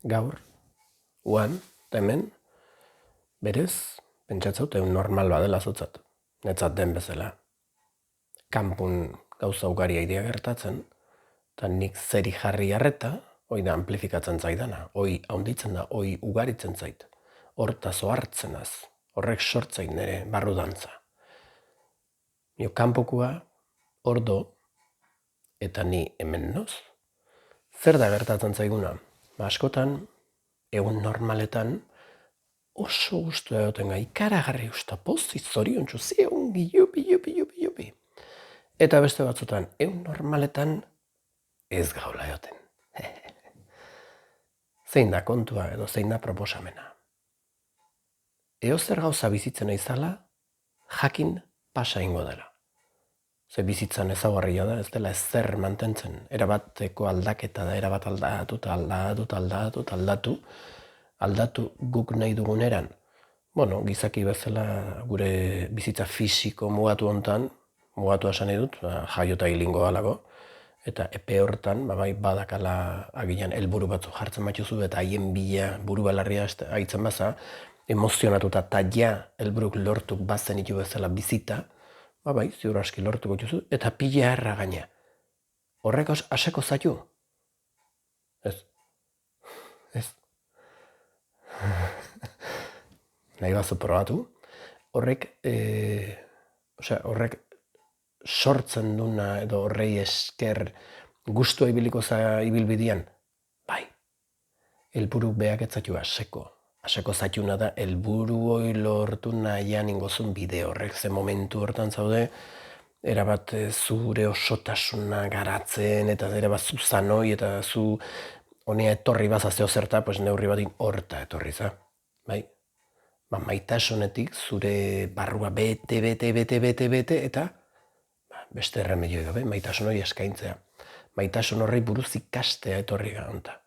gaur, uan, hemen, berez, pentsatzaut egun normal badela zutzat. Netzat den bezala. Kanpun gauza ugaria idea gertatzen, eta nik zeri jarri harreta, hoi da amplifikatzen zaidana, hoi haunditzen da, hoi ugaritzen zait. Hortaz ohartzenaz, horrek sortzain nire barru dantza. Nio kanpokua, ordo, eta ni hemen noz. Zer da gertatzen zaiguna? Askotan, egun normaletan, oso gustu egoten gai, ikaragarri usta, pozi, zoriontsu, ze ongi, jupi. Eta beste batzutan, egun normaletan, ez gaula egoten. Zein da kontua edo zein da proposamena. Zer gauza bizitzen izala, jakin pasa ingo dela. Ze bizitzan ezaugarria da, ez dela ezer mantentzen. Erabateko aldaketa da, erabat aldatu guk nahi duguneran. Gizaki bezala gure bizitza fisiko mugatu hontan, mugatu esan nahi dut, jaiota hilingo alago, eta epe hortan, bai badakala agian helburu batzu jartzen batzuzu, eta haien bila buru balarria haitzen baza, emozionatuta eta ja helburuk lortuk bazen itu bezala bizita, bai, ziur aski lortuko duzu, eta pila erra gaina. Horrek aseko zaitu? Ez. Nahi bazu probatu. Horrek sortzen duna edo horrei esker gustua ibiliko za ibilbidean? Bai. Helburu beak ez zaitu aseko. Aseko zaituna da helburu hori lortu nahian ingozun bide horrek, ze momentu hortan zaude, erabat zure osotasuna garatzen, eta erabat zu zanoi, eta zu honea etorri bazazeo zerta, pues neurri batin horta etorri za. Bai? Maitasunetik zure barrua bete, eta beste erremedioi gabe, maitasun hori eskaintzea. Maitasun horrei buruz ikastea etorri gara.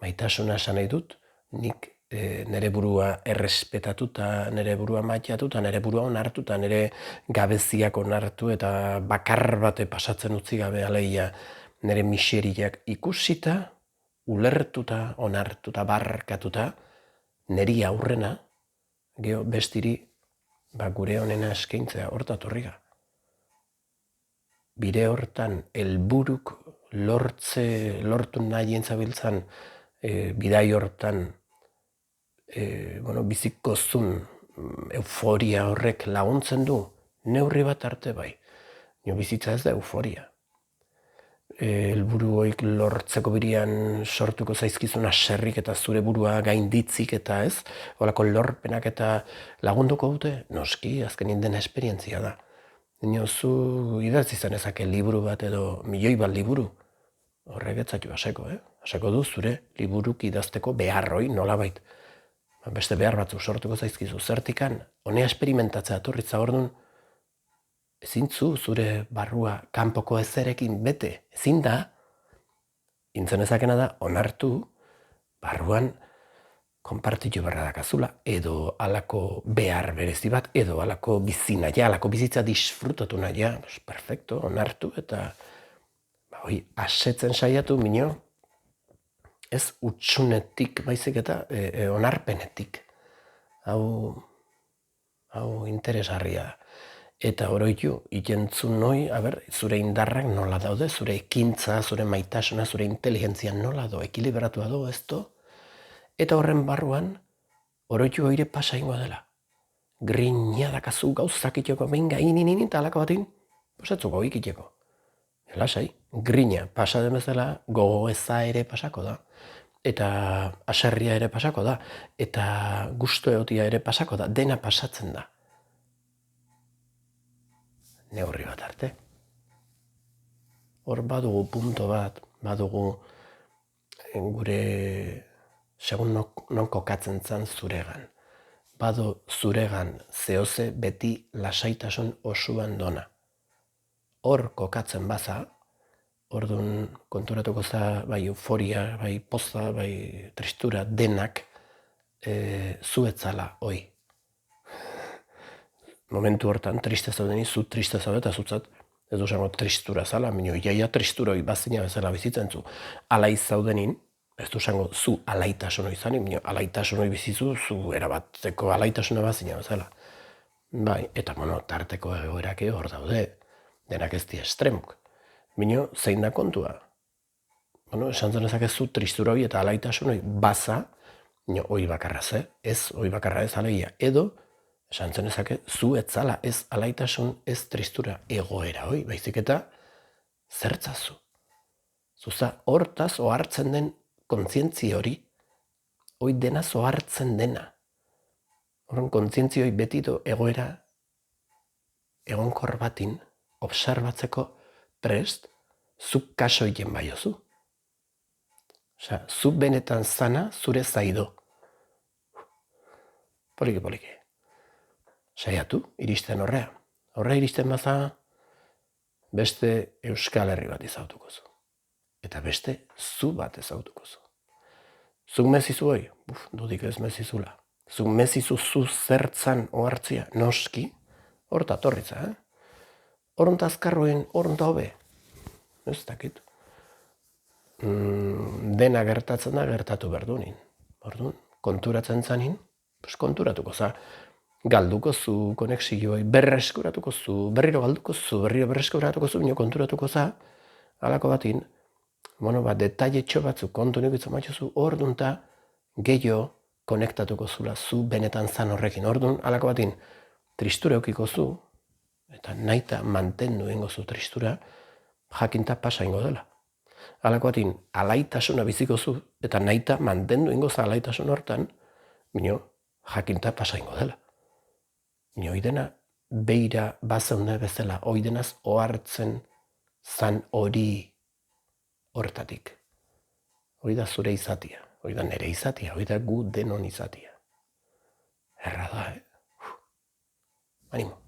Maitasuna esan nahi dut, nik nire burua errespetatu eta nire burua maitatu eta nire burua onartu eta nire gabeziak onartu eta bakar bate pasatzen utzi gabe aleia nire miseriak ikusita, ulertuta, onartuta, barkatuta, niri aurrena, geho bestiri gure honena eskaintzea hortatorriga. Bide hortan helburuk lortu nahi entzabiltzan bidai hortan biziko zun euforia horrek laguntzen du, neurri bat arte bai. Nio bizitza ez da euforia. Helburu hoik lortzeko birian sortuko zaizkizuna serrik eta zure burua gainditzik eta ez, holako lorpenak eta lagunduko dute, noski, azkenin den esperientzia da. Nio zu idatzi zen ezake liburu bat edo milioi bat liburu, horrek ez zaitu aseko, Aseko du zure liburuk idazteko beharroi nolabait. Beste behar batzu sortuko zaizkizu zertikan, honea esperimentatzea aturritza ordun, ezin zu zure barrua kanpoko ezerekin bete, ezin da, intzen ezakena da, onartu, barruan konpartitu berra dakazula, edo alako behar berezi bat, edo alako bizi naia, alako bizitza disfrutatu naia, perfecto, onartu, eta asetzen saiatu minio, ez utsunetik baizik eta onarpenetik. Hau interesgarria da. Eta oroitu, ikentzun noi, zure indarrak nola daude, zure ekintza, zure maitasuna, zure inteligentzia nola do, ekilibratua do, ez do. Eta horren barruan, oroitu oire pasa ingo dela. Grina dakazu gauzak itxeko, benga, inin, eta alako batin, posatzuko ikiteko. Lasai, grina pasa den bezala, gogo eza ere pasako da. Eta aserria ere pasako da. Eta gustu egotia ere pasako da. Dena pasatzen da. Neurri bat arte. Hor badugu punto bat, badugu gure segun non kokatzen zan zuregan. Badu zuregan zehoze beti lasaitasun osuan dona. Hor kokatzen baza, orduan konturatuko za bai euforia, bai poza, bai tristura denak zuetzala hoi. Momentu hortan triste zaudeni, zu triste zaude eta zutzat ez du zango tristura zala, minio iaia tristura hoi bazina bezala bizitzen zu. Ala izaudenin, Ez du esango zu alaitasun izanik, baina alaitasun bizizu zu erabateko alaitasuna bazina bezala. Bai, eta tarteko egoerak hor daude, denak ez di estremuk. Baina zein da kontua? Esan zen ezakezu tristura hori eta alaitasun hori baza, hori bakarra ze, ez hori bakarra ez alegia. Edo, esan zen ezake, zu etzala ez alaitasun ez tristura egoera hori, baizik eta zertzazu. Zuza hortaz ohartzen den kontzientzi hori denaz ohartzen dena. Horren kontzientzi hori betito egoera egonkor batin observatzeko prest zuk kaso egin baiozu. Osea, zu benetan zana zure zaido. Poliki. Saiatu, iristen horrea. Horrea iristen baza beste Euskal Herri bat izautuko zu. Eta beste zu bat ezautuko zu. Zuk mezizu hoi? Dudik ez mezizula. Zuk mezizu zu zertzan ohartzia, noski, horta torritza, Horta azkarroen, horta hobe. Ez dakit. Dena gertatzen da gertatu berdunin. Orduan, konturatzen zanin, konturatuko za. Galduko zu konexioi, berreskuratuko zu, berriro galduko zu, berriro berreskuratuko zu, bino konturatuko za, halako batin, detailetxo batzuk kontu nik itzan batxuzu, orduan eta gehiago konektatuko zula zu benetan zan horrekin. Orduan, halako batin, tristura eukiko zu, eta nahita mantendu ingo zu tristura, jakinta pasa ingo dela. Halako batin, alaitasuna biziko zu, eta nahita mantendu ingo za alaitasun hortan, bino, jakinta pasa ingo dela. Bino, oidena, beira bazeunde bezala, oidenaz ohartzen zan hori hortatik. Hori da zure izatia, hori da nere izatia, hori da gu denon izatia. Erra da, Animo.